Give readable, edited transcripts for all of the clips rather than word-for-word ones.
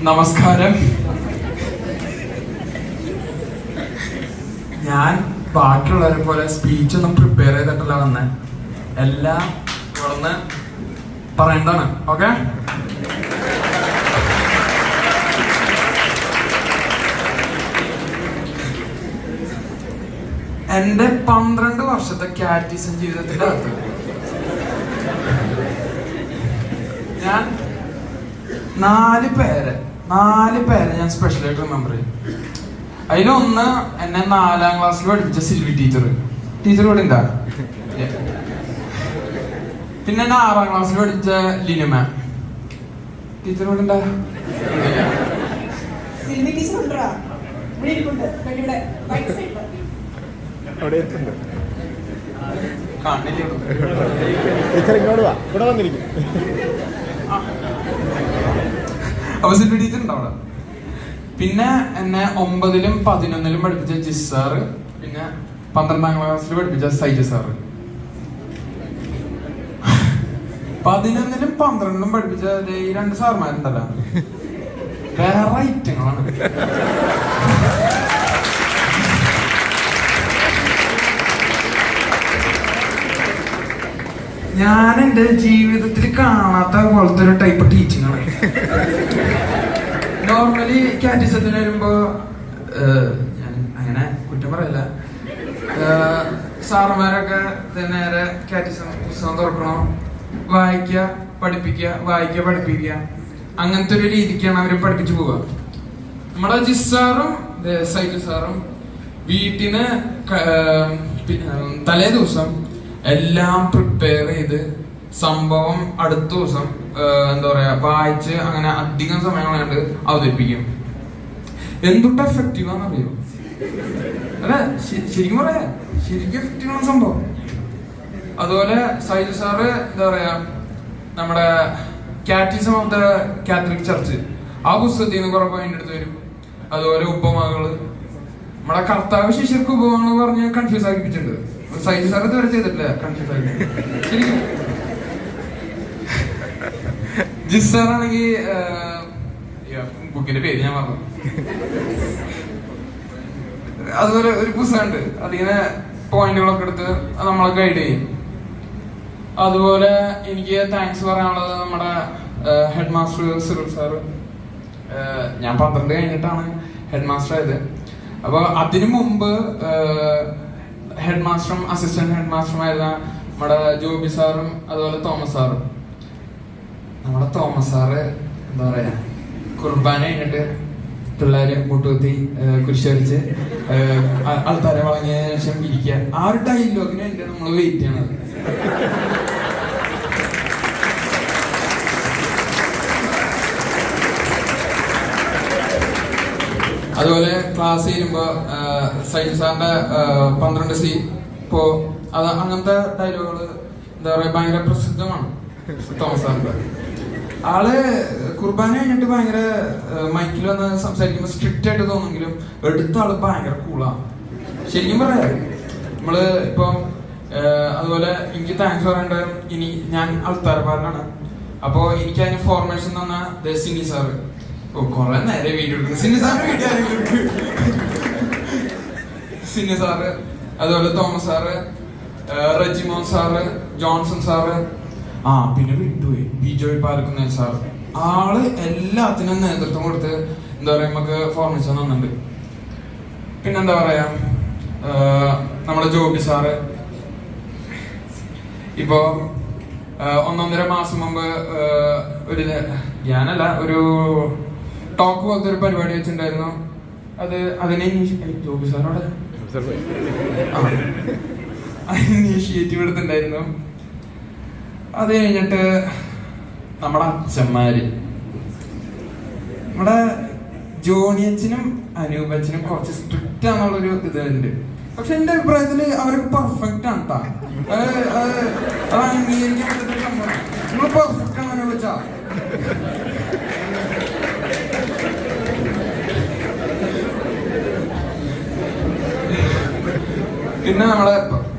നമസ്കാരം. ഞാൻ ബാക്കിയുള്ളവരെ പോലെ സ്പീച്ച് ഒന്നും പ്രിപ്പയർ ചെയ്തിട്ടല്ല വന്നെ. എല്ലാം ഇവിടുന്ന് പറയേണ്ടതാണ്. ഓക്കെ, എന്റെ 12 വർഷത്തെ കാറ്റിസം ജീവിതത്തിന്റെ അകത്ത് ഞാൻ 4 പേരെ ഞാൻ സ്പെഷ്യലായിട്ട് റിമെമ്പർ ചെയ്യും. അതിലൊന്ന് എന്നെ 4ാം ക്ലാസ്സിൽ പഠിപ്പിച്ച സിൽവി ടീച്ചർ ഇവിടെ ഉണ്ടാ. പിന്നെ എന്നെ 6ാം ക്ലാസ്സിൽ പഠിപ്പിച്ച ലിനു മാം ടീച്ചർ ഇവിടെ ഉണ്ടാ. അപ്പൊ സിൽവി ടീച്ചർ ഉണ്ടാവിടെ. പിന്നെ എന്നെ 9ലും 11ലും പഠിപ്പിച്ച ജിസ് സാറ്, പിന്നെ 12ാം ക്ലാസ്സിൽ പഠിപ്പിച്ച സൈജ സാറ്. 11ലും 12ലും പഠിപ്പിച്ച ഈ 2 സാർമാരുണ്ടല്ലോ, വേറെ ഐറ്റങ്ങളാണ്. ഞാൻ എന്റെ ജീവിതത്തിൽ കാണാത്ത പോലത്തെ ഒരു ടൈപ്പ് ടീച്ചിങ് ആണ്. നോർമലി കാറ്റിസത്തിന് വരുമ്പോ ഞാൻ അങ്ങനെ കുറ്റം പറയില്ല, സാറുമാരൊക്കെ നേരെ കാറ്റിസം പുസ്തകം തുറക്കണോ, വായിക്കുക പഠിപ്പിക്കുക അങ്ങനത്തെ ഒരു രീതിക്കാണ് അവര് പഠിപ്പിച്ചു പോവുക. നമ്മുടെ ജിസ് സാറും സൈജു സാറും വീട്ടിന് തലേ ദിവസം എല്ലാം പ്രിപ്പയർ ചെയ്ത് സംഭവം അടുത്ത ദിവസം എന്താ പറയാ വായിച്ച് അങ്ങനെ അധികം സമയം കൊണ്ട് അവതരിപ്പിക്കും. എന്തുട്ട് എഫക്റ്റീവാന്ന് അറിയോ? അല്ലെ, ശരിക്കും പറയാ, ശരിക്കും എഫക്റ്റീവാണ് സംഭവം. അതുപോലെ സൈജു സാറ് എന്താ പറയാ, നമ്മുടെ catechism of the Catholic church ആ പുസ്തകത്തിൽ നിന്ന് കുറെ പോയിന്റ് എടുത്ത് വരും. അതുപോലെ ഉപമകള്, നമ്മുടെ കർത്താവ് ശിഷ്യർക്ക് ഉപമകൾ പറഞ്ഞ് കൺഫ്യൂസ് ആക്കിപ്പിച്ചിട്ടുണ്ട്. സൈജു സാർ ഇതുവരെ ചെയ്തിട്ടില്ല, കൺഫ്യൂസ് ആക്കി. ശരിക്കും ജിസ് സാറാണെങ്കിൽ ബുക്കിന്റെ പേര് ഞാൻ പറഞ്ഞു. അതുപോലെ ഒരു പുസ്തകമുണ്ട്, അതിങ്ങനെ പോയിന്റുകളൊക്കെ എടുത്ത് നമ്മളെ ഗൈഡ് ചെയ്യും. അതുപോലെ എനിക്ക് താങ്ക്സ് പറയാനുള്ളത് നമ്മുടെ ഹെഡ് മാസ്റ്റർ സിറിൽ സാറ്. ഞാൻ 12 കഴിഞ്ഞിട്ടാണ് ഹെഡ് മാസ്റ്റർ ആയത്. അപ്പൊ അതിനു മുമ്പ് ഹെഡ് മാസ്റ്ററും അസിസ്റ്റന്റ് ഹെഡ് മാസ്റ്ററുമായിരുന്ന നമ്മുടെ ജോബി സാറും അതുപോലെ തോമസ് സാറും. നമ്മുടെ തോമസ് സാറ് എന്താ പറയാ, കുർബാന കഴിഞ്ഞിട്ട് പിള്ളേര് മുട്ടുകുത്തി കുരിശ് വരച്ച് ആൾക്കാരെ വളങ്ങിയ ശേഷം ഇരിക്കുക. ആ ഒരു ഡയലോഗിന് വേണ്ടി നമ്മൾ വെയിറ്റ് ചെയ്യണത്. അതുപോലെ ക്ലാസ് ചെയ്യുമ്പോ സൈജു സാറിന്റെ 12C ഇപ്പോ അത് അങ്ങനത്തെ ഡയലോഗുകള് എന്താ പറയാ ഭയങ്കര പ്രസിദ്ധമാണ്. തോമസ് സാറിന്റെ ആള് കുർബാന കഴിഞ്ഞിട്ട് ഭയങ്കര മൈക്കിൽ വന്ന് സംസാരിക്കുമ്പോ സ്ട്രിക്റ്റ് ആയിട്ട് തോന്നുമെങ്കിലും എടുത്ത ആള് ഭയങ്കര കൂളാണ്. ശരിക്കും പറയാ, നമ്മള് ഇപ്പൊ അതുപോലെ എനിക്ക് താങ്ക്സ് പറയേണ്ടത്, ഇനി ഞാൻ അൾത്താരക്കാരനാണ്. അപ്പൊ എനിക്ക് അതിന് ഫോർമേഷൻ തന്ന സിനി സാറ്. കൊറേ നേരെ വീഡിയോ എടുക്കുന്നു. സിനി സാറ്, അതുപോലെ Thomas sir, Rejimon sir, Johnson sir, പിന്നെ വിട്ടുപോയി ബിജോയ് പാലക്കുന്നേൽ സാറ്. ആള് എല്ലാത്തിനും നേതൃത്വം കൊടുത്ത് എന്താ പറയാ നമുക്ക് ഫോർമേഷൻ തന്നിട്ടുണ്ട്. പിന്നെന്താ പറയാ, നമ്മുടെ ജോബി സാറ് ഇപ്പോ 1.5 മാസം മുമ്പ് ഒരു ടോക്ക് പോലത്തെ ഒരു പരിപാടി വെച്ചിട്ടുണ്ടായിരുന്നു. അതിനെ ജോബി സാറോടെ ഇനീഷ്യേറ്റീവ് എടുത്തിട്ടുണ്ടായിരുന്നു. അത് കഴിഞ്ഞിട്ട് നമ്മുടെ അച്ഛന്മാര്, നമ്മുടെ ജോണിയച്ചനും അനൂപച്ചനും കുറച്ച് സ്ട്രിക്റ്റ് ആണെന്നുള്ളൊരു ഇതുണ്ട്. പക്ഷെ എന്റെ അഭിപ്രായത്തില് അവരൊക്കെ പെർഫെക്റ്റ് ആണ് കേട്ടോ. അത് അംഗീകരിക്കാൻ പറ്റുന്ന സംഭവം. നിങ്ങൾ പെർഫെക്റ്റ് ആണെന്ന് വിളിച്ചാ പിന്നെ നമ്മുടെ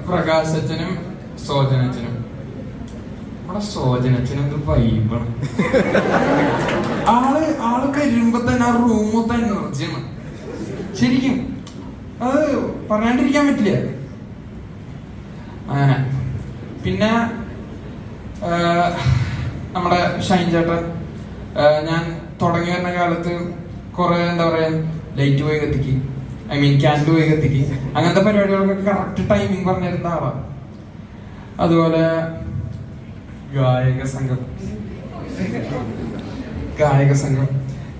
പ്രകാശച്ചനും സോജനച്ചനും. നമ്മുടെ സോജനച്ചനും ഇത് വൈബാണ്. ആള് വരുമ്പോ ആ റൂം മൊത്തം എനർജിയാണ് ശരിക്കും. അത് പറയാണ്ടിരിക്കാൻ പറ്റില്ല. അങ്ങനെ പിന്നെ നമ്മുടെ ഷൈൻ ചേട്ടൻ, ഞാൻ തുടങ്ങി വരുന്ന കാലത്ത് കുറെ എന്താ പറയാ ലൈറ്റ് പോയി കത്തിക്ക്, ഐ മീൻ ക്യാൻഡിൽ പോയി കത്തിക്ക്, അങ്ങനത്തെ പരിപാടികളൊക്കെ കറക്റ്റ് ടൈമിങ് പറഞ്ഞിരുന്ന ആളാണ്. അതുപോലെ ഗായക സംഘം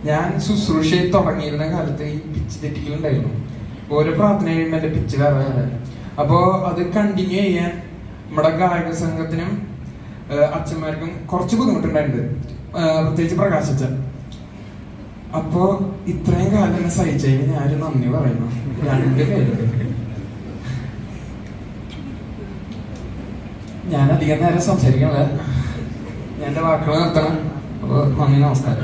ഞാൻ ശുശ്രൂഷ തുടങ്ങിയിരുന്ന കാലത്ത് ഈ പിച്ച് തെറ്റിക്കലുണ്ടായിരുന്നു. ഓരോ പ്രാർത്ഥന കഴിയുമ്പോൾ എന്റെ പിച്ച് വേറെ. അപ്പോ അത് കണ്ടിന്യൂ ചെയ്യാൻ നമ്മുടെ ഗായക സംഘത്തിനും അച്ഛന്മാർക്കും കുറച്ച് ബുദ്ധിമുട്ടുണ്ടായിട്ടുണ്ട്, പ്രത്യേകിച്ച് പ്രകാശിച്ച. അപ്പോ ഇത്രയും കാലം എന്നെ സഹിച്ചതിന് ഞാനൊരു നന്ദി പറയുന്നു. 2 പേര്. ഞാൻ അധികം നേരം സംസാരിക്കണത്, ഞാൻ എന്റെ വാക്കുകൾ നിർത്തണം. അപ്പൊ നന്ദി, നമസ്കാരം.